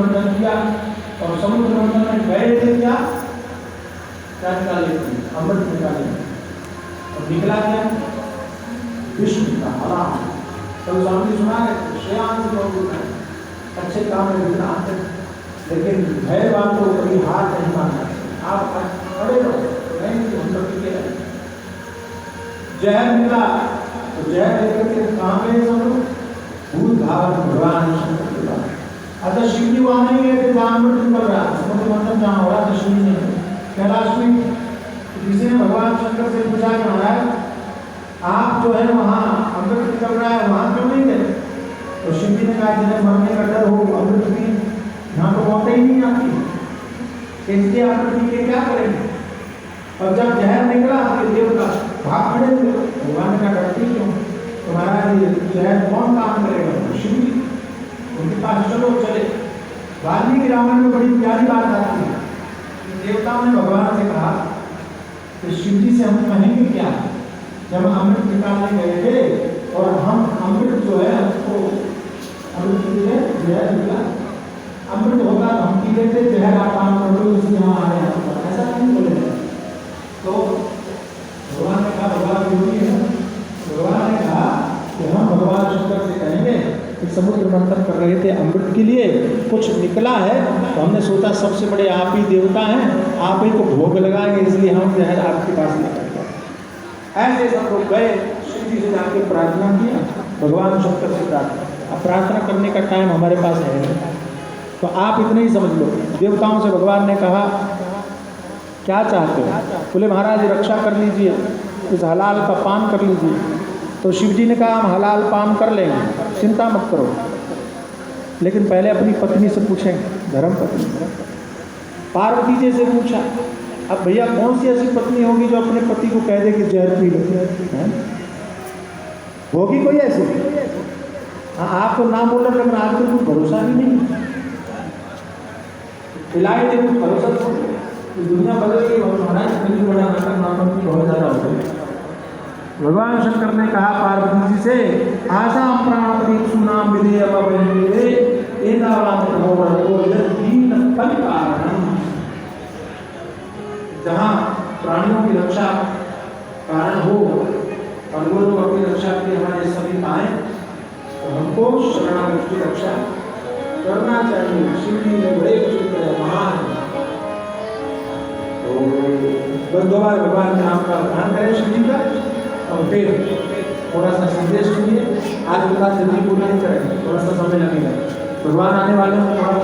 मंथन किया और समुद्र मंथन में गए थे क्या निकाले, अमृत निकाले और निकला क्या विष्णु का हला। कल स्वामी सुना है श्रेयांश बहुत अच्छे काम में विद्वान है, लेकिन भयवान को कभी हार नहीं मानना। आप खड़े रहो, नहीं तो उन्नति के रहे। जहर मिला तो जहर लेकर के कहाँ गए सब लोग? भूत भावन भगवान शंकर के पास। अच्छा शिव जी वहां नहीं गए थे जहां अमृत निकल रहा, समुद्र मंथन जहां हो रहा था, शिव जी ने कैलाश में किसी ने भगवान शंकर से पूछा कि महाराज आप जो है वहाँ अमृत निकल रहा है वहां क्यों नहीं गए? तो शिव जी ने कहा जिन्हें मरने का डर हो अमृत की यहाँ तो मौत ही नहीं आती, इसलिए अमृत पी के क्या करेंगे? और जब जहर निकला तो देवता भाग खड़े थे, भगवान का डरती क्यों? तुम्हारा जहर कौन काम करेगा? शिव जी, उनके पास चलो चले। वाल्मीकि रामायण में बड़ी प्यारी बात आती है, देवताओं ने भगवान से कहा कि शिव जी से हम कहेंगे क्या, जब अमृत निकालने गए थे और हम अमृत जो है उसको अमृत जहर निकला, अमृत होगा तो हम पी लेते, जहर आप काम कर लो इसलिए हम आ रहे हैं, ऐसा नहीं बोले। तो भगवान ने कहा भगवान योगी है, भगवान ने कहा कि हम भगवान शंकर से कहेंगे कि समुद्र मंथन कर रहे थे अमृत के लिए, कुछ निकला है तो हमने सोचा सबसे बड़े आप ही देवता हैं, आप ही को भोग लगाएंगे, इसलिए हम जहर आपके पास लेकर गए। ऐसे सब लोग गए, शिव जी से जाके प्रार्थना किया, भगवान शंकर से प्रार्थना। अब प्रार्थना करने का टाइम हमारे पास है तो आप इतने ही समझ लो। देवताओं से भगवान ने कहा क्या चाहते हो? बोले महाराज रक्षा कर लीजिए, इस हलाल का पान कर लीजिए। तो शिव जी ने कहा हम हलाल पान कर लेंगे, चिंता मत करो, लेकिन पहले अपनी पत्नी से पूछेंगे, धर्म पत्नी। पार्वती जी से पूछा, अब भैया कौन सी ऐसी पत्नी होगी जो अपने पति को कह दे कि जहर पी लो? होगी कोई ऐसी? हाँ आप तो नाम बोल रहे, लेकिन आपको कुछ भरोसा भी नहीं। इलाही ने कुछ भरोसा तो दुनिया बदल गई और महाराज इतनी बड़ा नाटक नाटक बहुत ज़्यादा हो गया। भगवान शंकर ने कहा पार्वती जी से, आशा प्राणपति सुनाम विधेय जहाँ प्राणियों की रक्षा कारण हो और वो लोग अपनी रक्षा के हमारे सभी पाए तो हमको शरणागत की रक्षा करना चाहिए। शिव जी ने बड़े विचित्र महान, तो बस दो बार भगवान के नाम का ध्यान करें शिव जी का और फिर थोड़ा सा संदेश सुनिए। आज के बाद जल्दी पूरा नहीं करेंगे, थोड़ा सा समय लगेगा। भगवान आने वाले हैं, थोड़ा